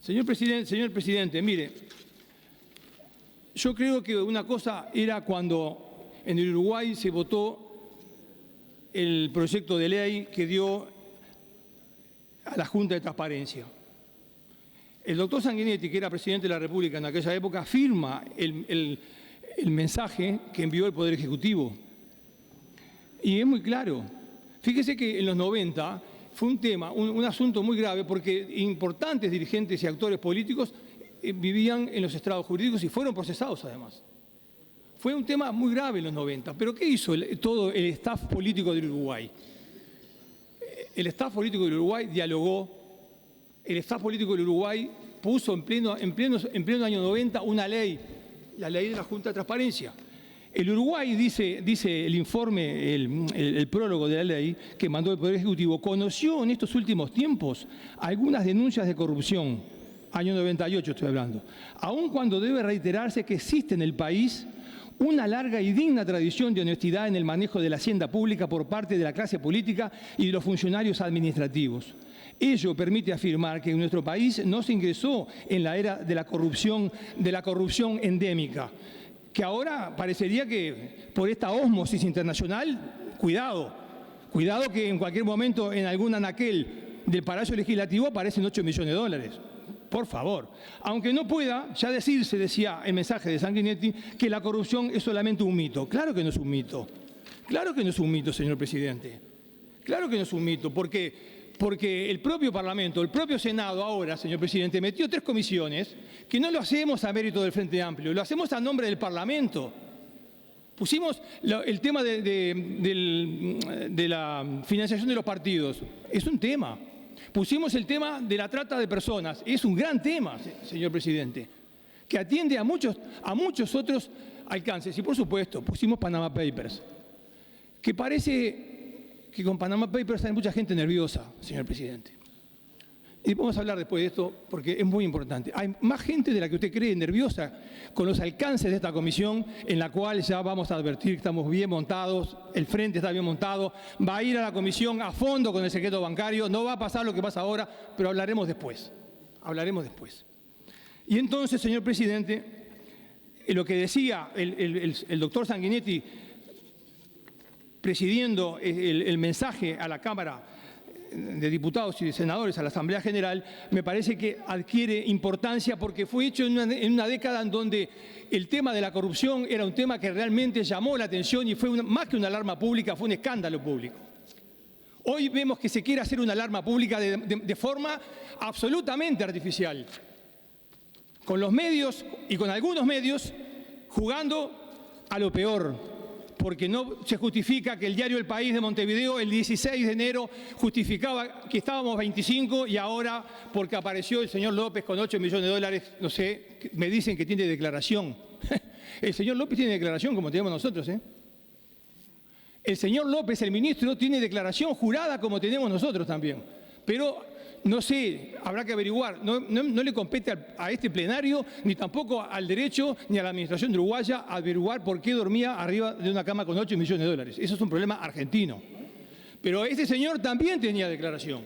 Señor presidente, mire, yo creo que una cosa era cuando en el Uruguay se votó el proyecto de ley que dio a la Junta de Transparencia. El doctor Sanguinetti, que era presidente de la República en aquella época, firma el mensaje que envió el Poder Ejecutivo. Y es muy claro. Fíjese que en los 90 fue un tema, un asunto muy grave, porque importantes dirigentes y actores políticos vivían en los estrados jurídicos y fueron procesados además. Fue un tema muy grave en los 90. ¿Pero qué hizo todo el staff político del Uruguay? El staff político del Uruguay dialogó. El staff político del Uruguay puso en pleno año 90 una ley, la ley de la Junta de Transparencia. El Uruguay, dice el informe, el prólogo de la ley que mandó el Poder Ejecutivo, conoció en estos últimos tiempos algunas denuncias de corrupción, año 98 estoy hablando, aun cuando debe reiterarse que existe en el país una larga y digna tradición de honestidad en el manejo de la hacienda pública por parte de la clase política y de los funcionarios administrativos. Ello permite afirmar que en nuestro país no se ingresó en la era de la corrupción endémica, que ahora parecería que por esta ósmosis internacional, cuidado que en cualquier momento en algún anaquel del Palacio Legislativo aparecen 8 millones de dólares. Por favor. Aunque no pueda ya decirse, decía el mensaje de Sanguinetti, que la corrupción es solamente un mito. Claro que no es un mito. Claro que no es un mito, señor presidente. Claro que no es un mito, porque el propio Parlamento, el propio Senado ahora, señor presidente, metió 3 comisiones que no lo hacemos a mérito del Frente Amplio, lo hacemos a nombre del Parlamento. Pusimos el tema de la financiación de los partidos, es un tema. Pusimos el tema de la trata de personas, es un gran tema, señor presidente, que atiende a muchos otros alcances. Y por supuesto, pusimos Panama Papers, que parece que con Panama Papers hay mucha gente nerviosa, señor presidente. Y vamos a hablar después de esto porque es muy importante. Hay más gente de la que usted cree nerviosa con los alcances de esta comisión, en la cual ya vamos a advertir que estamos bien montados, el frente está bien montado, va a ir a la comisión a fondo con el secreto bancario, no va a pasar lo que pasa ahora, pero hablaremos después. Hablaremos después. Y entonces, señor presidente, lo que decía el doctor Sanguinetti, presidiendo el mensaje a la Cámara de Diputados y de Senadores, a la Asamblea General, me parece que adquiere importancia porque fue hecho en una década en donde el tema de la corrupción era un tema que realmente llamó la atención y fue más que una alarma pública, fue un escándalo público. Hoy vemos que se quiere hacer una alarma pública de forma absolutamente artificial, con los medios y con algunos medios jugando a lo peor, porque no se justifica que el diario El País de Montevideo el 16 de enero justificaba que estábamos 25 y ahora, porque apareció el señor López con 8 millones de dólares, no sé, me dicen que tiene declaración. El señor López tiene declaración como tenemos nosotros, ¿eh? El señor López, el ministro, tiene declaración jurada como tenemos nosotros también. Pero no sé, habrá que averiguar. No le compete a este plenario, ni tampoco al derecho, ni a la administración uruguaya averiguar por qué dormía arriba de una cama con 8 millones de dólares. Eso es un problema argentino. Pero este señor también tenía declaración.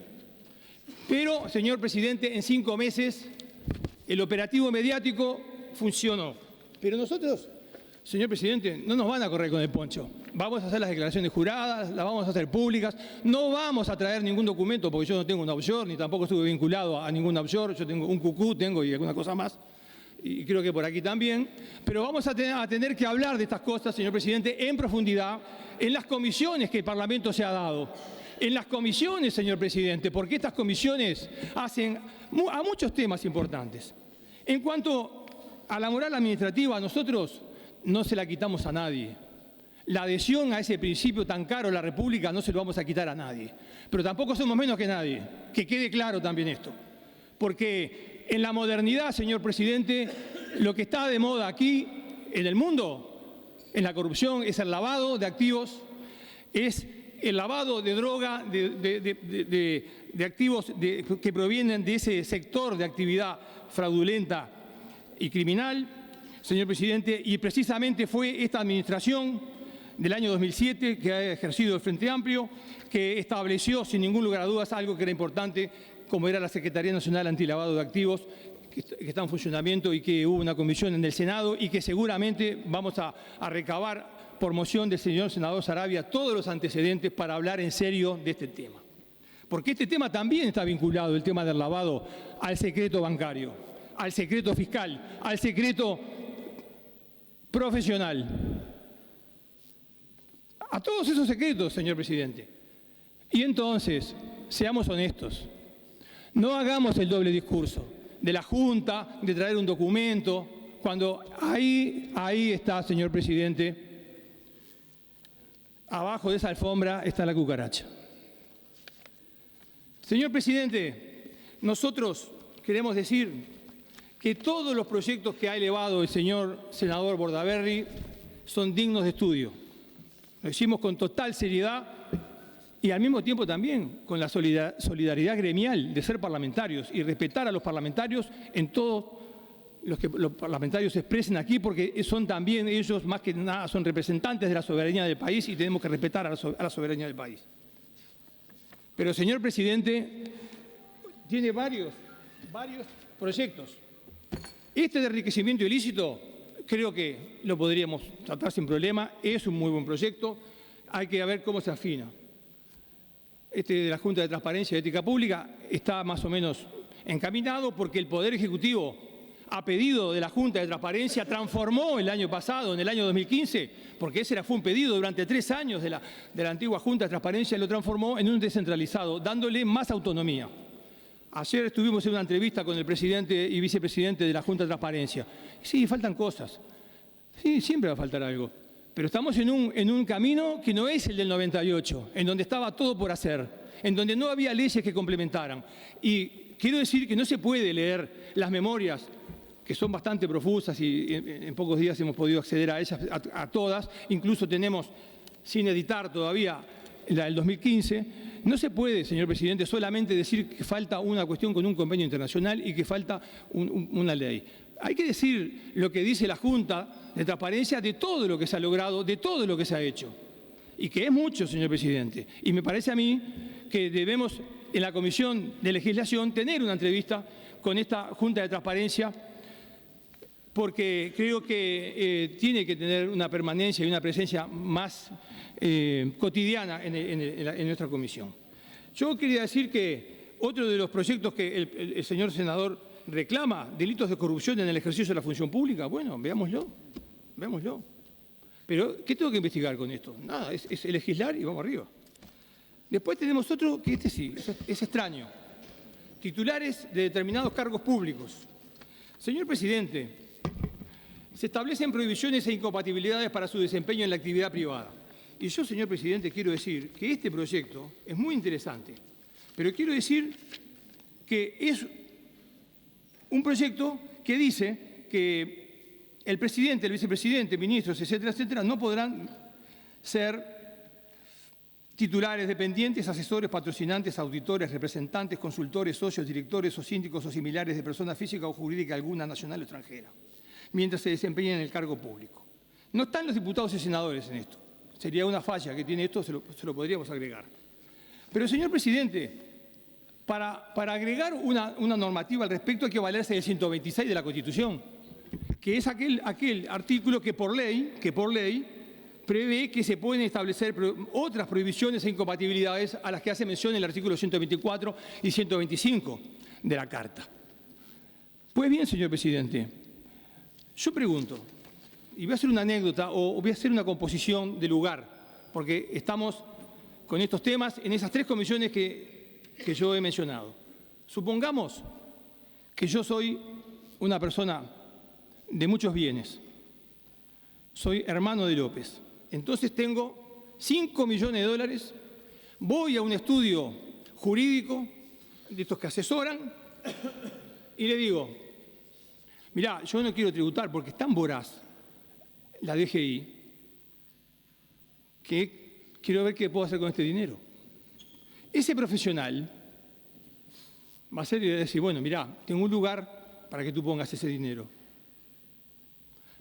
Pero, señor presidente, en 5 meses el operativo mediático funcionó. Pero nosotros, señor presidente, no nos van a correr con el poncho. Vamos a hacer las declaraciones juradas, las vamos a hacer públicas. No vamos a traer ningún documento porque yo no tengo una offshore, ni tampoco estuve vinculado a ninguna offshore. Yo tengo un cucú, y alguna cosa más. Y creo que por aquí también. Pero vamos a tener que hablar de estas cosas, señor presidente, en profundidad, en las comisiones que el Parlamento se ha dado. En las comisiones, señor presidente, porque estas comisiones hacen a muchos temas importantes. En cuanto a la moral administrativa, nosotros no se la quitamos a nadie. La adhesión a ese principio tan caro de la República no se lo vamos a quitar a nadie. Pero tampoco somos menos que nadie. Que quede claro también esto. Porque en la modernidad, señor presidente, lo que está de moda aquí, en el mundo, en la corrupción, es el lavado de activos, es el lavado de droga, de activos que provienen de ese sector de actividad fraudulenta y criminal, señor presidente, y precisamente fue esta administración del año 2007 que ha ejercido el Frente Amplio, que estableció sin ningún lugar a dudas algo que era importante, como era la Secretaría Nacional Antilavado de Activos, que está en funcionamiento y que hubo una comisión en el Senado y que seguramente vamos a recabar por moción del señor senador Saravia todos los antecedentes para hablar en serio de este tema. Porque este tema también está vinculado, el tema del lavado, al secreto bancario, al secreto fiscal, al secreto profesional. A todos esos secretos, señor presidente. Y entonces, seamos honestos, no hagamos el doble discurso de la Junta, de traer un documento, cuando ahí está, señor presidente, abajo de esa alfombra está la cucaracha. Señor presidente, nosotros queremos decir que todos los proyectos que ha elevado el señor senador Bordaberry son dignos de estudio. Lo hicimos con total seriedad y al mismo tiempo también con la solidaridad gremial de ser parlamentarios y respetar a los parlamentarios en todo lo que los parlamentarios expresen aquí, porque son también ellos, más que nada, son representantes de la soberanía del país y tenemos que respetar a la soberanía del país. Pero, señor presidente, tiene varios proyectos. Este de enriquecimiento ilícito creo que lo podríamos tratar sin problema, es un muy buen proyecto, hay que ver cómo se afina. Este de la Junta de Transparencia y Ética Pública está más o menos encaminado porque el Poder Ejecutivo, a pedido de la Junta de Transparencia, transformó el año pasado, en el año 2015, porque ese fue un pedido durante 3 años de la antigua Junta de Transparencia, lo transformó en un descentralizado, dándole más autonomía. Ayer estuvimos en una entrevista con el presidente y vicepresidente de la Junta de Transparencia. Sí, faltan cosas. Sí, siempre va a faltar algo. Pero estamos en un camino que no es el del 98, en donde estaba todo por hacer, en donde no había leyes que complementaran. Y quiero decir que no se puede leer las memorias, que son bastante profusas y en pocos días hemos podido acceder a ellas, a todas. Incluso tenemos, sin editar todavía, la del 2015. No se puede, señor presidente, solamente decir que falta una cuestión con un convenio internacional y que falta una ley. Hay que decir lo que dice la Junta de Transparencia de todo lo que se ha logrado, de todo lo que se ha hecho. Y que es mucho, señor presidente. Y me parece a mí que debemos, en la Comisión de Legislación, tener una entrevista con esta Junta de Transparencia, porque creo que tiene que tener una permanencia y una presencia más cotidiana en nuestra comisión. Yo quería decir que otro de los proyectos que el señor senador reclama, delitos de corrupción en el ejercicio de la función pública, bueno, veámoslo. Pero, ¿qué tengo que investigar con esto? Nada, es legislar y vamos arriba. Después tenemos otro que este sí, es extraño. Titulares de determinados cargos públicos. Señor presidente, se establecen prohibiciones e incompatibilidades para su desempeño en la actividad privada. Y yo, señor presidente, quiero decir que este proyecto es muy interesante, pero quiero decir que es un proyecto que dice que el presidente, el vicepresidente, ministros, etcétera, etcétera, no podrán ser titulares, dependientes, asesores, patrocinantes, auditores, representantes, consultores, socios, directores o síndicos o similares de persona física o jurídica alguna nacional o extranjera, mientras se desempeñen en el cargo público. No están los diputados y senadores en esto. Sería una falla que tiene esto, se lo podríamos agregar. Pero, señor presidente, para agregar una normativa al respecto hay que valerse del 126 de la Constitución, que es aquel artículo que por ley prevé que se pueden establecer otras prohibiciones e incompatibilidades a las que hace mención el artículo 124 y 125 de la Carta. Pues bien, señor presidente, yo pregunto, y voy a hacer una anécdota o voy a hacer una composición de lugar, porque estamos con estos temas en esas 3 comisiones que yo he mencionado. Supongamos que yo soy una persona de muchos bienes, soy hermano de López, entonces tengo $5 millones, voy a un estudio jurídico de estos que asesoran y le digo, mirá, yo no quiero tributar porque es tan voraz la DGI que quiero ver qué puedo hacer con este dinero. Ese profesional va a ser y va a decir, bueno, mirá, tengo un lugar para que tú pongas ese dinero.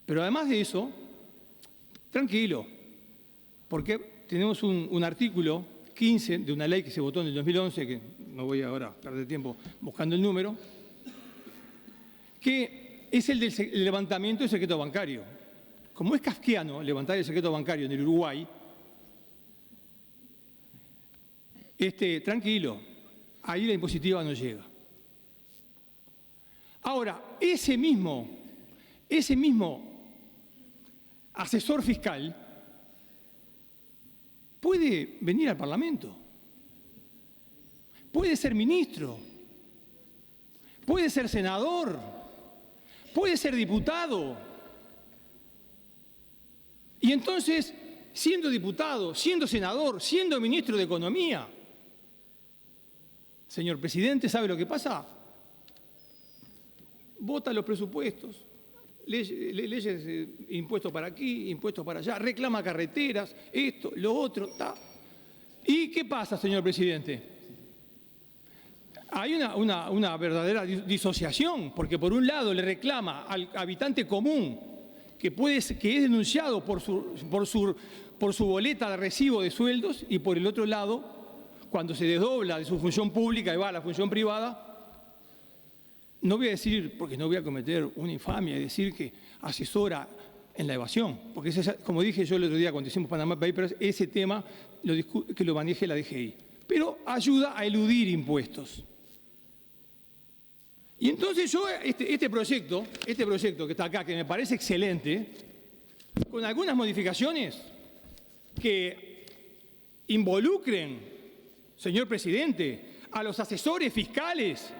Pero además de eso, tranquilo, porque tenemos un artículo 15 de una ley que se votó en el 2011, que no voy ahora a perder tiempo buscando el número, que es el del levantamiento del secreto bancario. Como es kafkiano levantar el secreto bancario en el Uruguay, tranquilo, ahí la impositiva no llega. Ahora, ese mismo asesor fiscal puede venir al Parlamento, puede ser ministro, puede ser senador, puede ser diputado. Y entonces, siendo diputado, siendo senador, siendo ministro de Economía, señor presidente, ¿sabe lo que pasa? Vota los presupuestos, leyes, impuestos para aquí, impuestos para allá, reclama carreteras, esto, lo otro, ta. ¿Y qué pasa, señor presidente? Hay una verdadera disociación, porque por un lado le reclama al habitante común que es denunciado por su boleta de recibo de sueldos, y por el otro lado, cuando se desdobla de su función pública y va a la función privada, no voy a decir, porque no voy a cometer una infamia, decir que asesora en la evasión, porque como dije yo el otro día cuando hicimos Panama Papers, ese tema que lo maneje la DGI, pero ayuda a eludir impuestos. Y entonces yo, este proyecto que está acá, que me parece excelente, con algunas modificaciones que involucren, señor presidente, a los asesores fiscales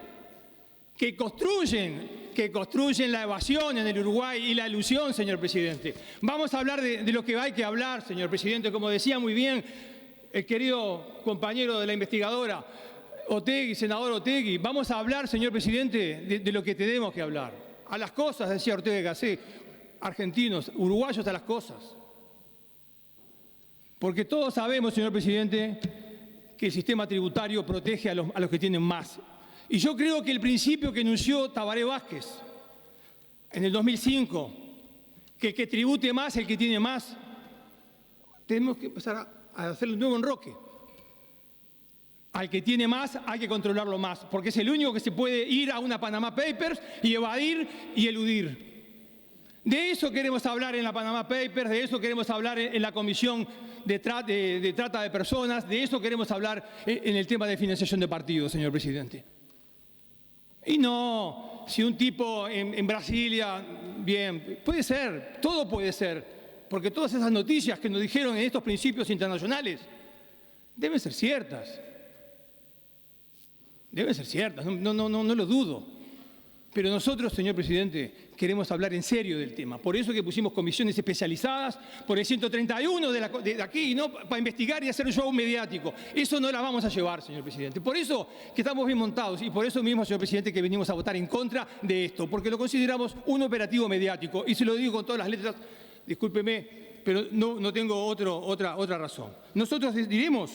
que construyen la evasión en el Uruguay y la elusión, señor presidente. Vamos a hablar de lo que hay que hablar, señor presidente, como decía muy bien el querido compañero de la investigadora, Otegi, senador Otegi. Vamos a hablar, señor presidente, de lo que tenemos que hablar. A las cosas, decía Ortega y Gasset, argentinos, uruguayos a las cosas. Porque todos sabemos, señor presidente, que el sistema tributario protege a los que tienen más. Y yo creo que el principio que enunció Tabaré Vázquez en el 2005, que el que tribute más, el que tiene más, tenemos que empezar a hacer un nuevo enroque. Al que tiene más hay que controlarlo más, porque es el único que se puede ir a una Panama Papers y evadir y eludir. De eso queremos hablar en la Panama Papers, de eso queremos hablar en la Comisión de Trata de Personas, de eso queremos hablar en el tema de financiación de partidos, señor presidente. Y no, si un tipo en Brasilia, bien, puede ser, todo puede ser, porque todas esas noticias que nos dijeron en estos principios internacionales deben ser ciertas. Deben ser ciertas, no lo dudo. Pero nosotros, señor presidente, queremos hablar en serio del tema. Por eso que pusimos comisiones especializadas por el 131 de aquí, y no para investigar y hacer un show mediático. Eso no la vamos a llevar, señor presidente. Por eso que estamos bien montados y por eso mismo, señor presidente, que venimos a votar en contra de esto, porque lo consideramos un operativo mediático. Y se lo digo con todas las letras, discúlpeme, pero no tengo otra razón. Nosotros diremos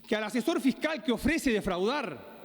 que al asesor fiscal que ofrece defraudar,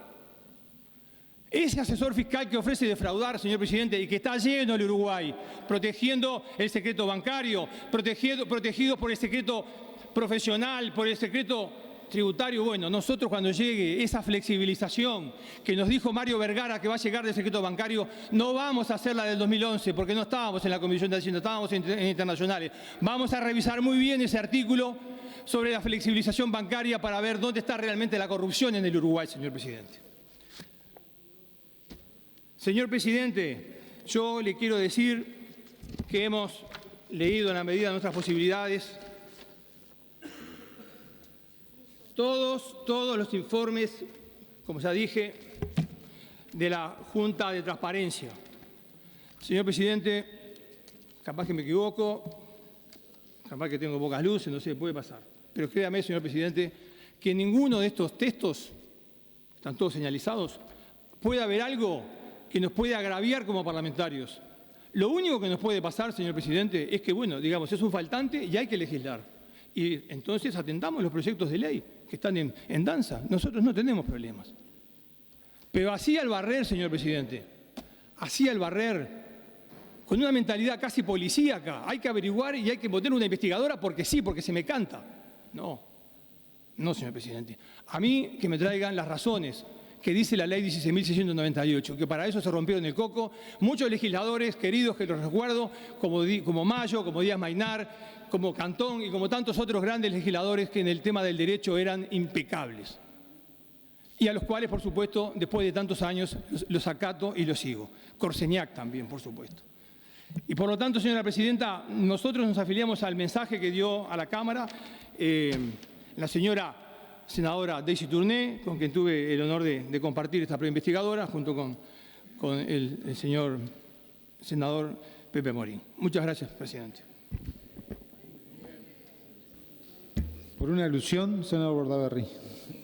ese asesor fiscal que ofrece defraudar, señor presidente, y que está lleno el Uruguay, protegiendo el secreto bancario, protegido por el secreto profesional, por el secreto tributario. Bueno, nosotros cuando llegue esa flexibilización que nos dijo Mario Vergara que va a llegar del secreto bancario, no vamos a hacer la del 2011, porque no estábamos en la Comisión de Hacienda, estábamos en internacionales. Vamos a revisar muy bien ese artículo sobre la flexibilización bancaria para ver dónde está realmente la corrupción en el Uruguay, señor presidente. Señor presidente, yo le quiero decir que hemos leído en la medida de nuestras posibilidades todos los informes, como ya dije, de la Junta de Transparencia. Señor presidente, capaz que me equivoco, capaz que tengo pocas luces, no sé, puede pasar. Pero créame, señor presidente, que en ninguno de estos textos, están todos señalizados, puede haber algo que nos puede agraviar como parlamentarios. Lo único que nos puede pasar, señor presidente, es que, bueno, digamos, es un faltante y hay que legislar. Y entonces atendamos los proyectos de ley que están en danza. Nosotros no tenemos problemas. Pero así al barrer, señor presidente, así al barrer, con una mentalidad casi policíaca. Hay que averiguar y hay que poner una investigadora porque sí, porque se me canta. No, no, señor presidente. A mí que me traigan las razones que dice la ley 16.698, que para eso se rompieron el coco. Muchos legisladores queridos que los recuerdo, como Mayo, como Díaz Maynar, como Cantón y como tantos otros grandes legisladores que en el tema del derecho eran impecables. Y a los cuales, por supuesto, después de tantos años, los acato y los sigo. Corseñac también, por supuesto. Y por lo tanto, señora presidenta, nosotros nos afiliamos al mensaje que dio a la Cámara la señora senadora Daisy Tourné, con quien tuve el honor de compartir esta preinvestigadora, junto con el señor senador Pepe Morín. Muchas gracias, presidente. Por una alusión, senador Bordaberry.